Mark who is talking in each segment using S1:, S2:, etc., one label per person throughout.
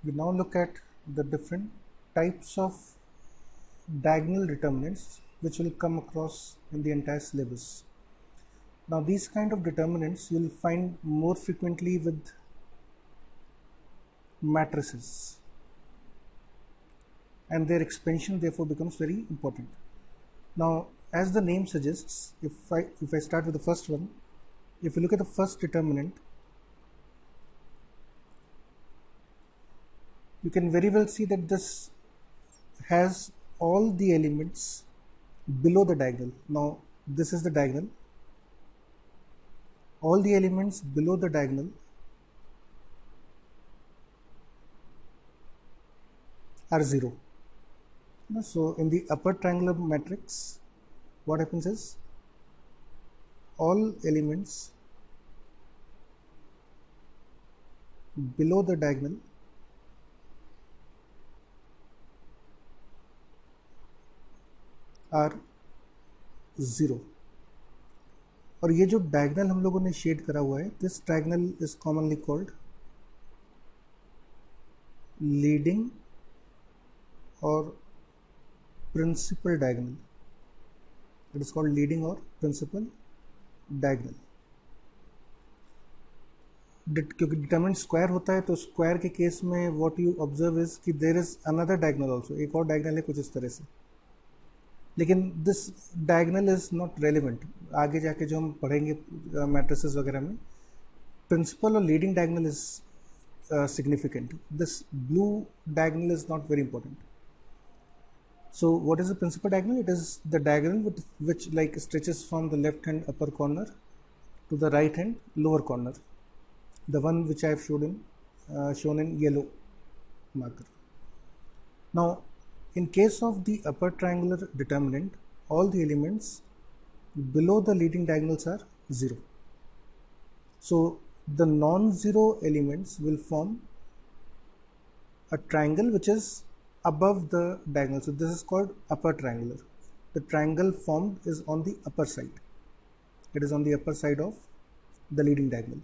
S1: We now look at the different types of diagonal determinants which will come across in the entire syllabus. Now these kind of determinants you'll find more frequently with matrices, and their expansion therefore becomes very important. Now as the name suggests, if I start with the first one, if you look at the first determinant, you can very well see that this has all the elements below the diagonal. Now this is the diagonal. All the elements below the diagonal are 0. So in the upper triangular matrix, what happens is all elements below the diagonal are 0. और ये जो diagonal हम लोगों ने shade करा हुआ है, this diagonal is commonly called leading और principal diagonal. It is called leading और प्रिंसिपल डायगोनल. क्योंकि डिटरमिनेंट स्क्वायर होता है तो स्क्वायर के केस में व्हाट यू ऑब्जर्व इज कि there is another diagonal also, एक और डायगोनल है कुछ इस तरह से, लेकिन this diagonal is not relevant. आगे जाके जो हम पढ़ेंगे मैट्रिसेस वगैरह में, प्रिंसिपल और leading diagonal is significant. This blue diagonal is not very important. So what is the principal diagonal? It is the diagonal which like stretches from the left hand upper corner to the right hand lower corner, the one which I have shown in yellow marker. Now in case of the upper triangular determinant, all the elements below the leading diagonals are 0. So the non-zero elements will form a triangle which is above the diagonal. So this is called upper triangular. The triangle formed is on the upper side. It is on the upper side of the leading diagonal.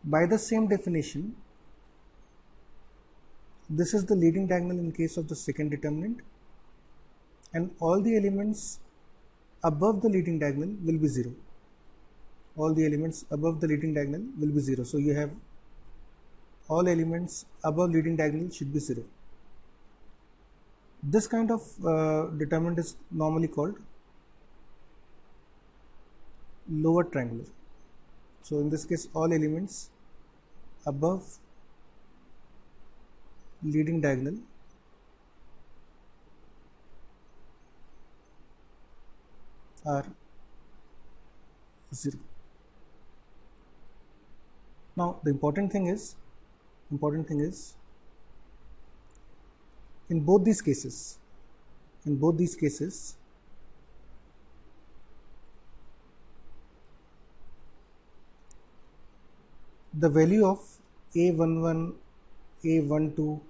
S1: By the same definition, this is the leading diagonal in case of the second determinant, and all the elements above the leading diagonal will be 0. All the elements above the leading diagonal will be 0. So you have all elements above leading diagonal should be 0. This kind of determinant is normally called lower triangular. So in this case, all elements above leading diagonal are 0. Now the important thing is in both these cases the value of a11, a12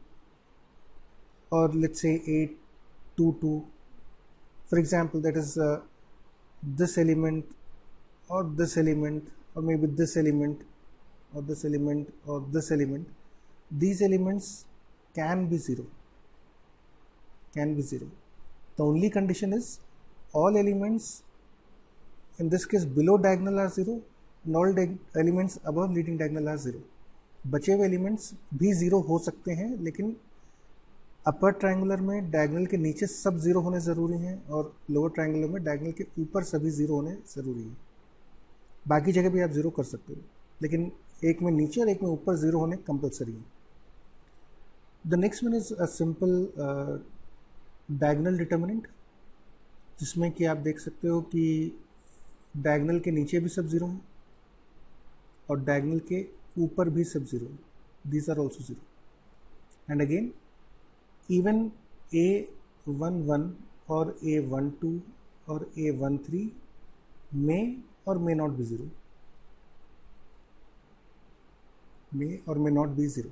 S1: or let's say a22, for example, that is this element or this element or maybe this element or this element or this element, these elements can be 0. The only condition is all elements in this case below diagonal are 0 and all elements above leading diagonal are 0. बचे हुए elements भी 0 हो सकते हैं, लेकिन upper triangular में diagonal के नीचे सब 0 होने ज़रूरी हैं और लोअर ट्रायंगुलर में डायगोनल के ऊपर सभी 0 होने ज़रूरी है. बाकी जगह भी आप 0 कर सकते हो, लेकिन एक में नीचे और एक में ऊपर 0 होने कंपलसरी है. The next one is a simple diagonal determinant, जिसमें कि आप देख सकते हो कि डायगोनल के नीचे भी सब 0 हैं और डायगोनल के ऊपर भी सब 0 हैं. These are also 0. And again even a11 or a12 or a13 may or may not be 0. May or may not be 0.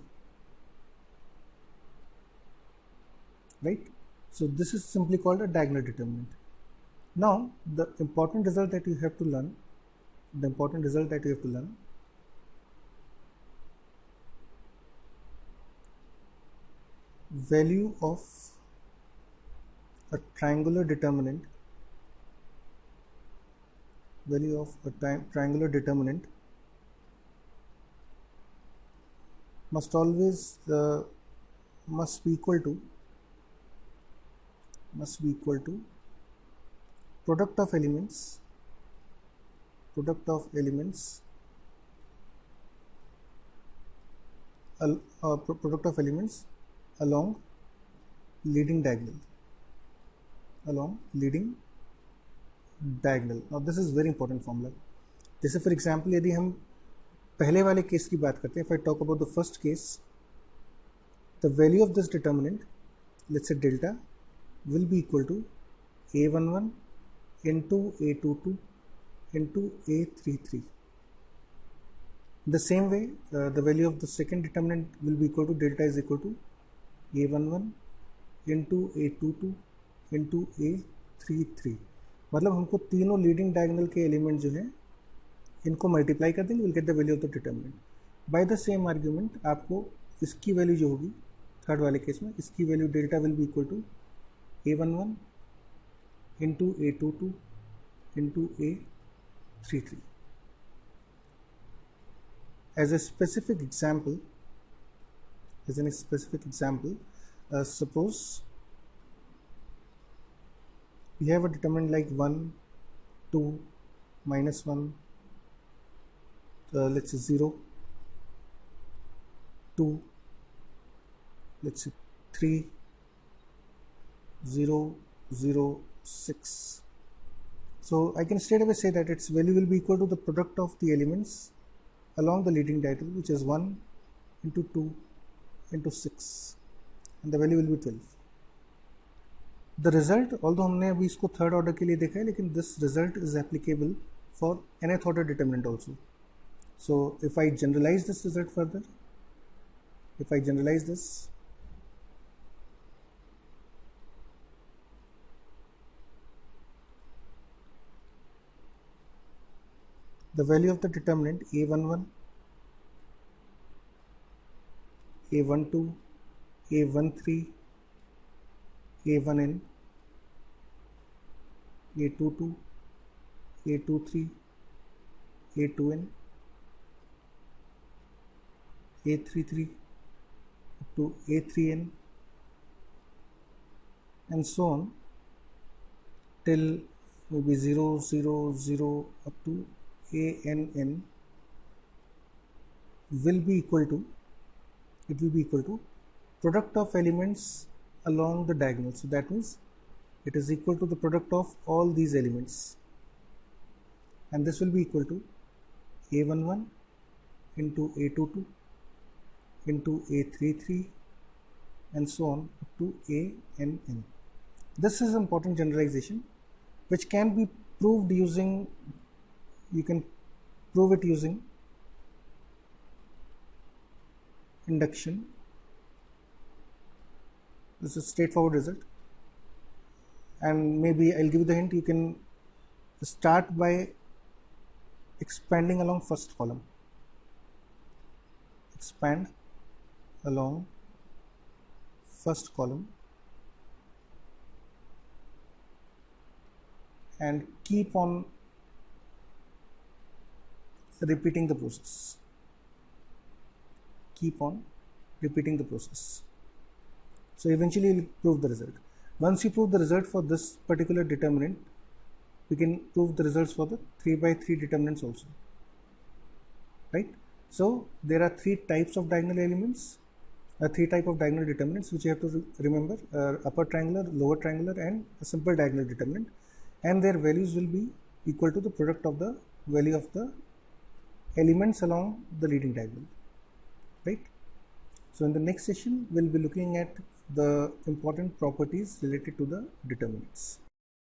S1: Right? So this is simply called a diagonal determinant. Now the important result that you have to learn, value of a triangular determinant must always must be equal to product of elements along leading diagonal. Now this is very important formula. जैसे for example यदि हम पहले वाले case की बात करते हैं, if I talk about the first case, the value of this determinant, let's say delta, will be equal to a11 into a22 into a33. The same way, the value of the second determinant will be equal to delta is equal to a11 into a22 into a33. मतलब हमको तीनों leading diagonal के element जो हैं इनको multiply कर देंगे, will get the value of the determinant. By the same argument आपको इसकी वैल्यू जो होगी थर्ड वाले केस में, इसकी value delta will be equal to a11 into a22 into a33. As a specific example, suppose we have a determinant like 1, 2, minus 1, let's say 0, 2, let's say 3, 0, 0, 6. So I can straight away say that its value will be equal to the product of the elements along the leading diagonal, which is 1 into 2 into 6, and the value will be 12. The result, although हमने अभी इसको third order के लिए देखा है, लेकिन this result is applicable for nth order determinant also. So if I generalize this result further, the value of the determinant a11, a12, a13, a1n, a22, a23, a2n, a33 up to a3n, and so on till maybe 0, 0, 0 up to ann will be equal to product of elements along the diagonal. So that means it is equal to the product of all these elements, and this will be equal to a11 into a22 into a33 and so on up to ann. This is important generalization which can be proved using, you can prove it using induction. This is a straightforward result, and maybe I'll give you the hint. You can start by expanding along first column. Expand along first column and keep on repeating the process. So eventually you'll prove the result. Once you prove the result for this particular determinant, we can prove the results for the 3 by 3 determinants also, right? So there are three types of diagonal elements, three types of diagonal determinants which you have to remember: upper triangular, lower triangular, and a simple diagonal determinant, and their values will be equal to the product of the value of the elements along the leading diagonal, right? So in the next session we'll be looking at the important properties related to the determinants.